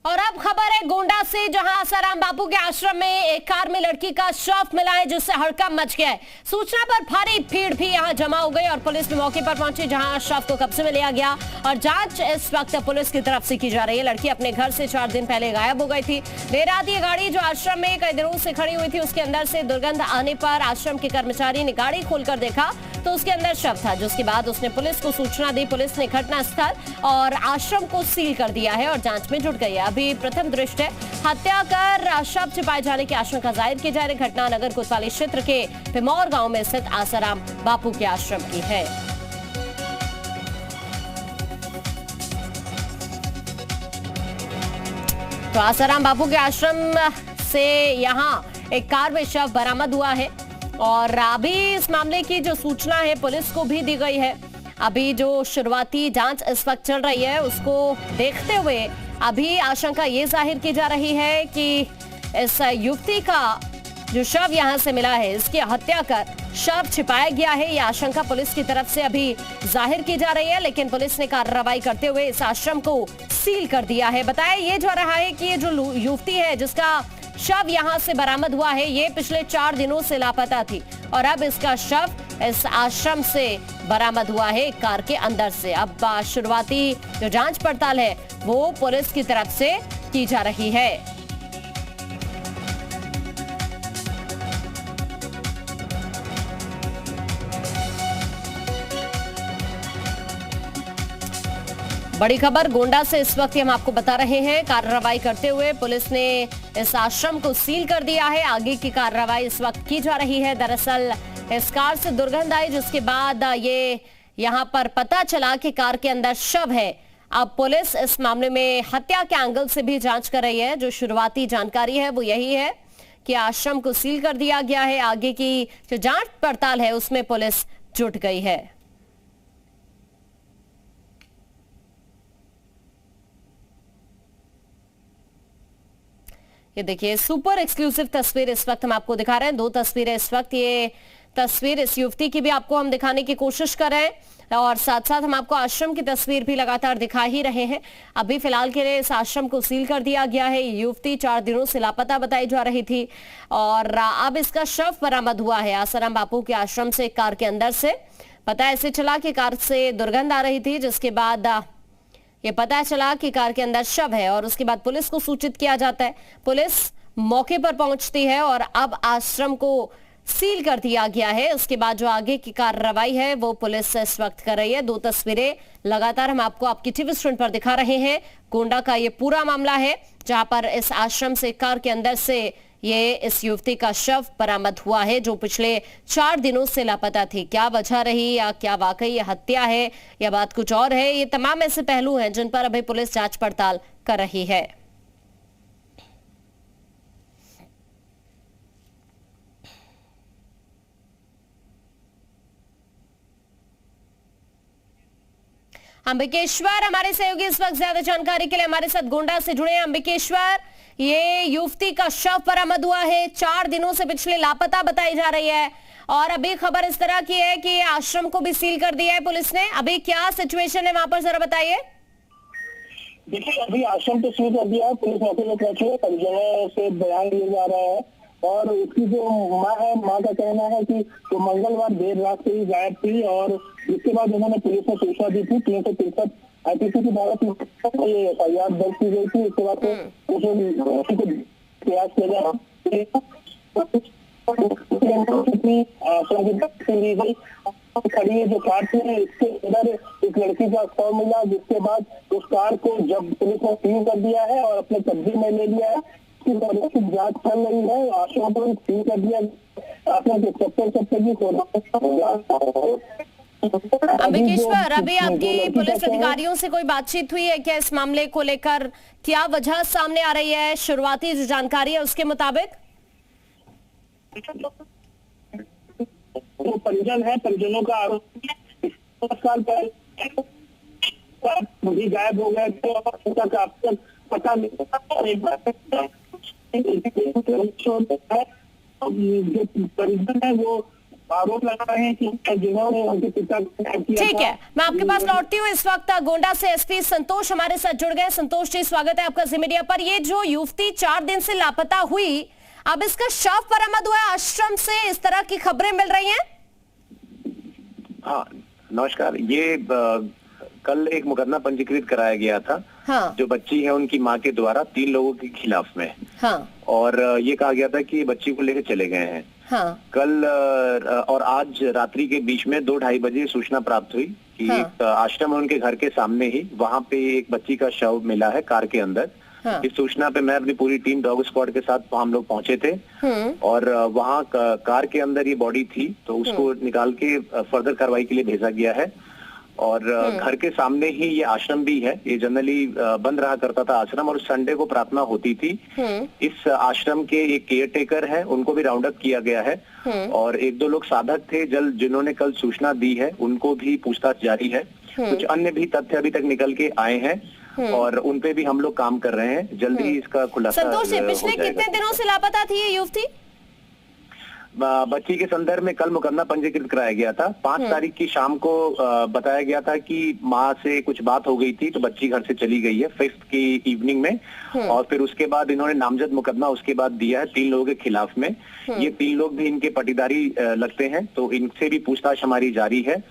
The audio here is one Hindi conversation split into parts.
और अब खबर है गोंडा से, जहां आसाराम बापू के आश्रम में एक कार में लड़की का शव मिला है, जिससे हड़कंप मच गया है। सूचना पर भारी भीड़ भी यहां जमा हो गई और पुलिस भी मौके पर पहुंची, जहां शव को कब्जे में लिया गया और जांच इस वक्त पुलिस की तरफ से की जा रही है। लड़की अपने घर से 4 दिन पहले गायब हो गई थी। देर रात ये गाड़ी जो आश्रम में कई दिनों से खड़ी हुई थी, उसके अंदर से दुर्गंध आने पर आश्रम के कर्मचारी ने गाड़ी खोलकर देखा तो उसके अंदर शव था, जिसके बाद उसने पुलिस को सूचना दी। पुलिस ने घटनास्थल और आश्रम को सील कर दिया है और जांच में जुट गई है। अभी प्रथम दृष्टया हत्या कर शव छिपाए जाने की आशंका जाहिर की जा रही। घटना नगर कोतवाली क्षेत्र के पिमौर गांव में स्थित आसाराम बापू के आश्रम की है। तो आसाराम बापू के आश्रम से यहां एक कार में शव बरामद हुआ है और अभी इस मामले की जो सूचना है पुलिस को भी दी गई है। अभी जो शुरुआती जांच इस वक्त चल रही है, उसको देखते हुए अभी आशंका ये जाहिर की जा रही है कि इस युवती का जो शव यहां से मिला है, इसकी हत्या कर शव छिपाया गया है। यह आशंका पुलिस की तरफ से अभी जाहिर की जा रही है, लेकिन पुलिस ने कार्रवाई करते हुए इस आश्रम को सील कर दिया है। बताया ये जा रहा है कि ये जो युवती है जिसका शव यहां से बरामद हुआ है, ये पिछले 4 दिनों से लापता थी और अब इसका शव इस आश्रम से बरामद हुआ है कार के अंदर से। अब शुरुआती जो जांच पड़ताल है वो पुलिस की तरफ से की जा रही है। बड़ी खबर गोंडा से इस वक्त हम आपको बता रहे हैं। कार्रवाई करते हुए पुलिस ने इस आश्रम को सील कर दिया है। आगे की कार्रवाई इस वक्त की जा रही है। दरअसल इस कार से दुर्गंध आई, जिसके बाद ये यहां पर पता चला कि कार के अंदर शव है। अब पुलिस इस मामले में हत्या के एंगल से भी जांच कर रही है। जो शुरुआती जानकारी है वो यही है कि आश्रम को सील कर दिया गया है। आगे की जो जांच पड़ताल है उसमें पुलिस जुट गई है। ये देखिए सुपर एक्सक्लूसिव तस्वीर इस वक्त हम आपको दिखा रहे हैं। 2 तस्वीरें इस वक्त। ये तस्वीर इस युवती की भी आपको हम दिखाने की कोशिश कर रहे हैं और साथ साथ हम आपको आश्रम की तस्वीर भी लगातार दिखा ही रहे हैं। अभी फिलहाल के लिए इस आश्रम को सील कर दिया गया है। युवती 4 दिनों से लापता बताई जा रही थी और अब इसका शव बरामद हुआ है आसाराम बापू के आश्रम से कार के अंदर से। पता ऐसे चला कि कार से दुर्गंध आ रही थी, जिसके बाद ये पता चला कि कार के अंदर शव है और उसके बाद पुलिस को सूचित किया जाता है। पुलिस मौके पर पहुंचती है और अब आश्रम को सील कर दिया गया है। उसके बाद जो आगे की कार्रवाई है वो पुलिस इस वक्त कर रही है। 2 तस्वीरें लगातार हम आपको आपकी टीवी स्क्रीन पर दिखा रहे हैं। गोंडा का ये पूरा मामला है, जहां पर इस आश्रम से कार के अंदर से ये इस युवती का शव बरामद हुआ है, जो पिछले 4 दिनों से लापता थी। क्या वजह रही या क्या वाकई ये हत्या है या बात कुछ और है, ये तमाम ऐसे पहलू हैं जिन पर अभी पुलिस जांच पड़ताल कर रही है। अंबिकेश्वर हमारे सहयोगी इस वक्त ज्यादा जानकारी के लिए हमारे साथ गोंडा से जुड़े हैं। अंबिकेश्वर, ये युवती का शव बरामद हुआ है, 4 दिनों से पिछले लापता बताई जा रही है और अभी खबर इस तरह की है कि आश्रम को भी सील कर दिया है पुलिस ने। अभी क्या सिचुएशन है वहां पर, जरा बताइए। देखिए, अभी आश्रम को सील कर दिया है। पुलिस मौके पर पहुंची है, परिजनों से बयान लिया जा रहा है और उसकी जो माँ है, माँ का कहना है कि वो मंगलवार देर रात से ही गायब थी और इसके बाद उन्होंने पुलिस को सूचना दी थी। 363 IPC की धारा ये FIR दर्ज की गई थी। इसके बाद प्रयास किया गया खड़ी जो कार थी, इसके अंदर एक लड़की का शव मिला, जिसके बाद उस कार को जब पुलिस ने सील कर दिया है और अपने कब्जे में ले लिया है। जांच चल रही है। आश्रम को सील कर दिया। अंबिकेश्वर, अभी आपकी पुलिस अधिकारियों से कोई बातचीत हुई है क्या इस मामले को लेकर? क्या वजह सामने आ रही है? शुरुआती जो जानकारी है उसके मुताबिक जो परिजन है, परिजनों का आरोप 10 साल पहले गायब हो गए थे और अब तक पता नहीं। जो परिजन है वो आरोप लगा रहे हैं कि जिन्होंने उनके पिता को किया ठीक है, मैं आपके पास लौटती हूँ। इस वक्त गोंडा से एसपी संतोष हमारे साथ जुड़ गए। संतोष जी, स्वागत है आपका जी मीडिया पर। ये जो युवती 4 दिन से लापता हुई, अब इसका शव बरामद हुआ है आश्रम से, इस तरह की खबरें मिल रही हैं। हाँ, नमस्कार। ये कल एक मुकदमा पंजीकृत कराया गया था। हाँ। जो बच्ची है उनकी मां के द्वारा 3 लोगों के खिलाफ में। हाँ। और ये कहा गया था कि बच्ची को लेकर चले गए हैं। हाँ। कल और आज रात्रि के बीच में 2-2:30 बजे सूचना प्राप्त हुई कि हाँ। एक आश्रम है उनके घर के सामने ही, वहां पे एक बच्ची का शव मिला है कार के अंदर। हाँ। इस सूचना पे मैं अपनी पूरी टीम डॉग स्क्वाड के साथ हम लोग पहुंचे थे और वहां कार के अंदर ये बॉडी थी, तो उसको निकाल के फर्दर कार्रवाई के लिए भेजा गया है। और घर के सामने ही ये आश्रम भी है। ये जनरली बंद रहा करता था आश्रम, और संडे को प्रार्थना होती थी। इस आश्रम के एक केयर टेकर है, उनको भी राउंड अप किया गया है। और 1-2 लोग साधक थे जिन्होंने कल सूचना दी है, उनको भी पूछताछ जारी है। कुछ अन्य भी तथ्य अभी तक निकल के आए हैं और उनपे भी हम लोग काम कर रहे हैं। जल्दी ही इसका खुलासा हो संतोष जी, जाएगा। पिछले कितने दिनों से लापता थी ये युवती? बच्ची के संदर्भ में कल मुकदमा पंजीकृत कराया गया था। 5 तारीख की शाम को बताया गया था कि माँ से कुछ बात हो गई थी, तो बच्ची घर से चली गई है 5th की इवनिंग में। और फिर उसके बाद इन्होंने नामजद मुकदमा उसके बाद दिया है 3 लोगों के खिलाफ में। ये 3 लोग भी इनके पटीदारी लगते हैं, तो इनसे भी पूछताछ हमारी जारी है।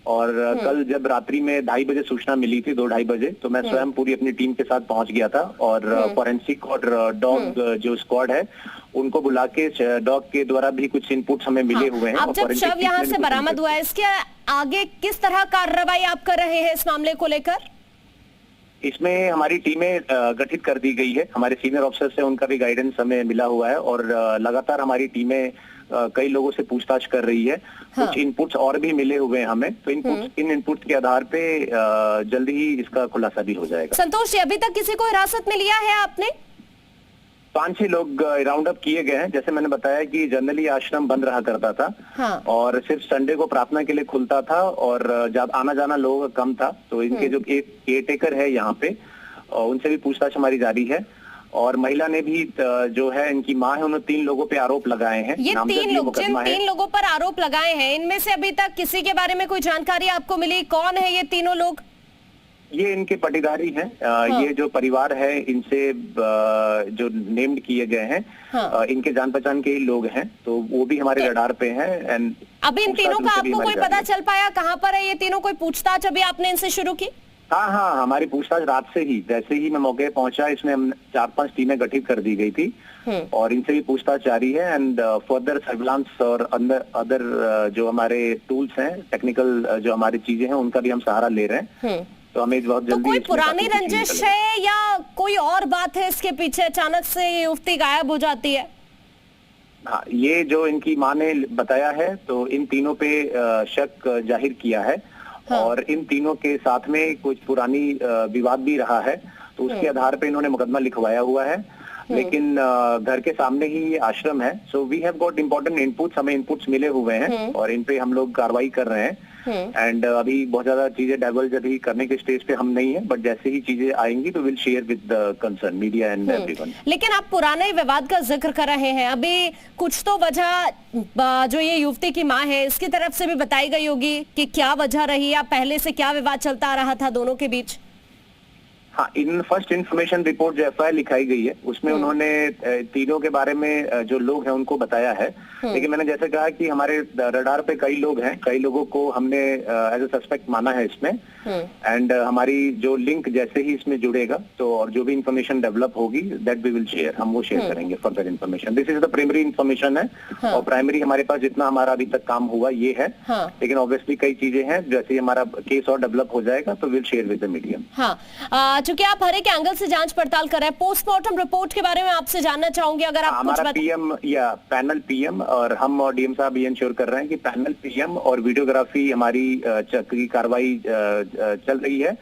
और कल जब रात्रि में 2:30 बजे सूचना मिली थी, 2-2:30 बजे, तो मैं स्वयं पूरी अपनी टीम के साथ पहुंच गया था। और फॉरेंसिक और डॉग जो स्क्वाड है उनको बुला के डॉग के द्वारा भी कुछ इनपुट्स हमें मिले हुए हैं। अब जब शव यहाँ से बरामद हुआ है, इसके आगे किस तरह कार्रवाई आप कर रहे हैं इस मामले को लेकर? इसमें हमारी टीमें गठित कर दी गई है। हमारे सीनियर ऑफिसर से उनका भी गाइडेंस हमें मिला हुआ है और लगातार हमारी टीमें कई लोगों से पूछताछ कर रही है। हाँ। कुछ इनपुट्स और भी मिले हुए हैं हमें, तो इन इनपुट्स के आधार पे जल्दी ही इसका खुलासा भी हो जाएगा। संतोष जी, अभी तक किसी को हिरासत में लिया है आपने? 5-6 लोग राउंड अप किए गए हैं। जैसे मैंने बताया कि जनरली आश्रम बंद रहा करता था। हाँ। और सिर्फ संडे को प्रार्थना के लिए खुलता था और जब आना जाना लोगों का कम था, तो इनके जो एक केयर टेकर है यहाँ पे, उनसे भी पूछताछ हमारी जारी है। और महिला ने भी जो है, इनकी माँ है, उन्होंने 3 लोगों पे आरोप लगाए हैं। ये 3 लोग, जिन 3 लोगों पर आरोप लगाए हैं, इनमें से अभी तक किसी के बारे में कोई जानकारी आपको मिली? कौन है ये तीनों लोग? ये इनके पटीदारी हैं। ये जो परिवार है, इनसे जो नेम्ड किए गए हैं, हाँ। इनके जान पहचान के ही लोग हैं, तो वो भी हमारे रडार पे हैं। एंड अभी इन तीनों का आपको कोई पता चल पाया कहाँ पर है ये तीनों? कोई पूछताछ अभी आपने इनसे शुरू की? हाँ, हमारी पूछताछ रात से ही, जैसे ही मैं मौके पहुंचा, इसमें हम 4-5 टीमें गठित कर दी गई थी और इनसे भी पूछताछ जारी है। एंड फर्दर सर्विलांस और अदर जो हमारे टूल्स हैं, टेक्निकल जो हमारी चीजें हैं, उनका भी हम सहारा ले रहे हैं। तो हमें बहुत जल्दी। तो कोई पुरानी रंजिश है या कोई और बात है इसके पीछे, अचानक से ये युवती गायब हो जाती है? हाँ, ये जो इनकी माँ ने बताया है, तो इन तीनों पे शक जाहिर किया है। हाँ। और इन तीनों के साथ में कुछ पुरानी विवाद भी रहा है, तो उसके आधार पे इन्होंने मुकदमा लिखवाया हुआ है। लेकिन घर के सामने ही ये आश्रम है, so we have got important inputs. हमें इनपुट्स मिले हुए हैं और इन पे हम लोग कार्रवाई कर रहे हैं। एंड अभी बहुत ज्यादा चीजें डाइवर्ज अभी करने के स्टेज पे हम नहीं है, बट जैसे ही चीजें आएंगी तो will share with the concern media and everyone. लेकिन आप पुराने विवाद का जिक्र कर रहे हैं, अभी कुछ तो वजह जो ये युवती की माँ है इसकी तरफ से भी बताई गई होगी कि क्या वजह रही, या पहले से क्या विवाद चलता आ रहा था दोनों के बीच? हाँ, इन फर्स्ट इन्फॉर्मेशन रिपोर्ट जो FIR लिखाई गई है, उसमें उन्होंने तीनों के बारे में जो लोग हैं उनको बताया है। लेकिन मैंने जैसे कहा कि हमारे रडार पे कई लोग हैं, कई लोगों को हमने एज ए सस्पेक्ट माना है इसमें। एंड हमारी जो लिंक जैसे ही इसमें जुड़ेगा, तो और जो भी इंफॉर्मेशन डेवलप होगी, दैट वी विल शेयर, हम वो शेयर करेंगे further information. This is the primary information है। और प्राइमरी हमारे पास जितना हमारा अभी तक काम हुआ ये है। लेकिन ऑब्वियसली कई चीजें हैं, जैसे हमारा केस और डेवलप हो जाएगा तो will share with the media. हाँ, चूंकि आप हर एक एंगल से जांच पड़ताल कर रहे हैं, पोस्टमार्टम रिपोर्ट के बारे में आपसे जानना चाहूंगे, अगर आप हमारा PM या पैनल PM और हम और DM साहब ये इंश्योर कर रहे हैं कि पैनल PM और वीडियोग्राफी हमारी की कार्रवाई चल रही है।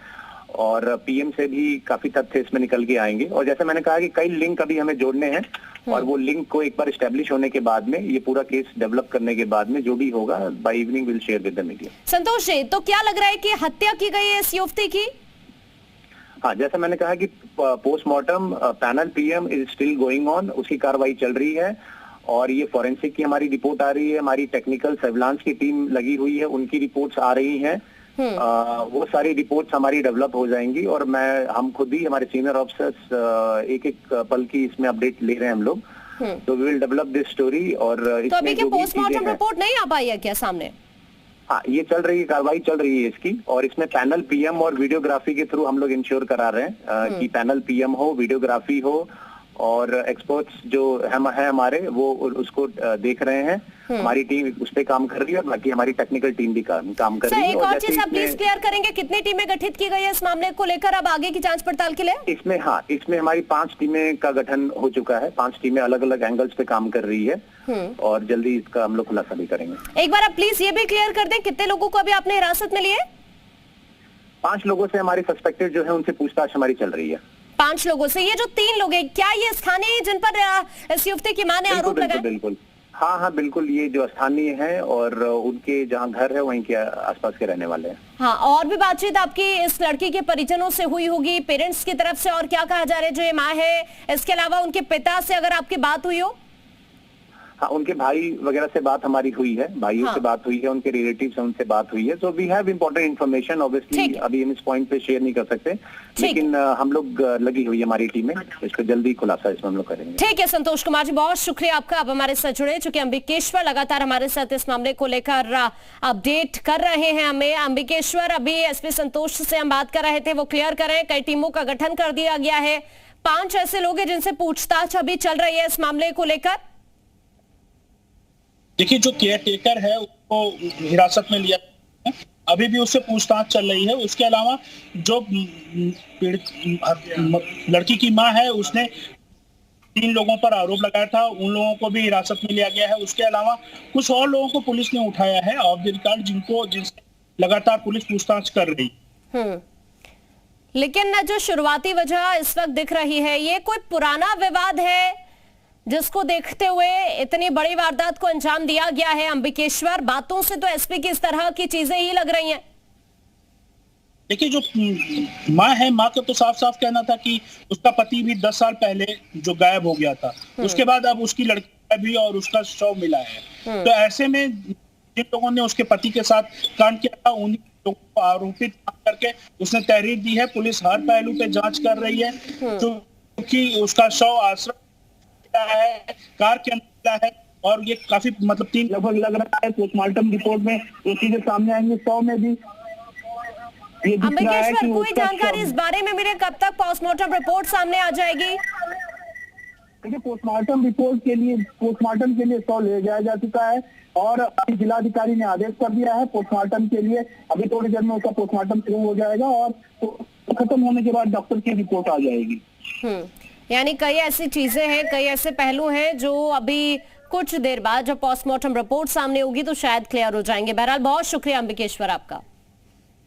और PM से भी काफी तथ्य इसमें निकल के आएंगे। और जैसे मैंने कहा कि कई लिंक अभी हमें जोड़ने हैं, और वो लिंक को एक बार एस्टेब्लिश होने के बाद में, ये पूरा केस डेवलप करने के बाद में जो भी होगा, by evening will share with the media. Santosh ji, तो क्या लग रहा है कि हत्या की गई है इस युवती की? हाँ, जैसा मैंने कहा कि postmortem panel PM is still going on, उसकी कार्रवाई चल रही है। और ये फॉरेंसिक की हमारी रिपोर्ट आ रही है, हमारी टेक्निकल सर्विलांस की टीम लगी हुई है, उनकी रिपोर्ट्स आ रही हैं। वो सारी रिपोर्ट्स हमारी डेवलप हो जाएंगी और हम खुद ही हमारे सीनियर ऑफिसर्स एक एक पल की इसमें अपडेट ले रहे हैं हम लोग। तो we will develop this story. और तो अभी क्या पोस्टमार्टम रिपोर्ट नहीं आ पाई है क्या सामने? हाँ, ये चल रही है, कार्रवाई चल रही है इसकी, और इसमें पैनल पीएम और वीडियोग्राफी के थ्रू हम लोग इंश्योर करा रहे हैं कि पैनल पीएम हो, वीडियोग्राफी हो, और एक्सपर्ट्स जो है हमारे वो उसको देख रहे हैं। हमारी टीम उस पे काम कर रही है और बाकी हमारी टेक्निकल टीम भी काम कर रही है। एक और चीज आप प्लीज क्लियर करेंगे, कितनी टीमें गठित की गई है इस मामले को लेकर अब आगे की जांच पड़ताल के लिए? इसमें हमारी 5 टीमें का गठन हो चुका है। 5 टीमें अलग अलग एंगल्स पे काम कर रही है और जल्दी इसका हम लोग खुलासा भी करेंगे। एक बार आप प्लीज ये भी क्लियर कर दें, कितने लोगों को अभी आपने हिरासत में लिए? 5 लोगों से हमारे सस्पेक्टेड जो है उनसे पूछताछ हमारी चल रही है। 5 लोगों से। ये जो 3 लोग हैं, क्या ये स्थानीय जिन पर इस युवती की मां ने आरोप लगाया? बिल्कुल, हाँ बिल्कुल, ये जो स्थानीय है और उनके जहाँ घर है वहीं के आसपास के रहने वाले हैं। हाँ, और भी बातचीत आपकी इस लड़की के परिजनों से हुई होगी, पेरेंट्स की तरफ से, और क्या कहा जा रहा है जो ये माँ है? इसके अलावा उनके पिता से अगर आपकी बात हुई हो? हाँ, उनके भाई वगैरह से बात हमारी हुई है, भाइयों से बात हुई है, उनके रिलेटिव से उनसे बात हुई है। So we have important information, obviously अभी हम इस पॉइंट पे शेयर नहीं कर सकते, लेकिन हम लोग लगी हुई है हमारी टीम में, इसको जल्दी खुलासा इसमें हम लोग करेंगे। ठीक है संतोष कुमार जी, बहुत शुक्रिया आपका, आप हमारे साथ जुड़े, चूंकि अंबिकेश्वर लगातार हमारे साथ इस मामले को लेकर अपडेट कर रहे हैं हमें। अंबिकेश्वर, अभी एसपी संतोष से हम बात कर रहे थे, वो क्लियर कर रहे हैं कई टीमों का गठन कर दिया गया है। 5 ऐसे लोग हैं जिनसे पूछताछ अभी चल रही है इस मामले को लेकर। देखिए, जो केयर टेकर है उसको हिरासत में लिया, अभी भी उससे पूछताछ चल रही है। उसके अलावा जो लड़की की मां है उसने 3 लोगों पर आरोप लगाया था, उन लोगों को भी हिरासत में लिया गया है। उसके अलावा कुछ और लोगों को पुलिस ने उठाया है ऑफ द रिकॉर्ड, जिनसे लगातार पुलिस पूछताछ कर रही है। लेकिन जो शुरुआती वजह इस वक्त दिख रही है, ये कोई पुराना विवाद है जिसको देखते हुए इतनी बड़ी वारदात को अंजाम दिया गया है? अंबिकेश्वर, बातों से तो एसपी की इस तरह की चीजें ही लग रही हैं। देखिए, जो माँ है, माँ का तो साफ साफ कहना था कि उसका पति भी 10 साल पहले जो गायब हो गया था, उसके बाद अब उसकी लड़की भी और उसका शव मिला है। तो ऐसे में जिन लोगों ने उसके पति के साथ कांड किया था, उन्हीं लोगों को आरोपित करके उसने तहरीर दी है। पुलिस हर पहलू पे जांच कर रही है, क्योंकि उसका शव आश्रम है, कार के अंदर है, और ये काफी मतलब 3 लगभग लग रहा है पोस्टमार्टम रिपोर्ट में जो चीजें सामने आएंगी 100 में भी ये दिख रहा है कि कोई जानकारी इस बारे में मिले, कब तक पोस्टमार्टम रिपोर्ट सामने आ जाएगी? देखिए, पोस्टमार्टम के लिए 100 ले जाया जा चुका है और जिलाधिकारी ने आदेश कर दिया है पोस्टमार्टम के लिए। अभी थोड़ी देर में उसका पोस्टमार्टम शुरू हो जाएगा और खत्म होने के बाद डॉक्टर की रिपोर्ट आ जाएगी। यानी कई ऐसी चीजें हैं, कई ऐसे पहलू हैं जो अभी कुछ देर बाद जब पोस्टमार्टम रिपोर्ट सामने होगी तो शायद क्लियर हो जाएंगे। बहरहाल बहुत शुक्रिया अंबिकेश्वर आपका।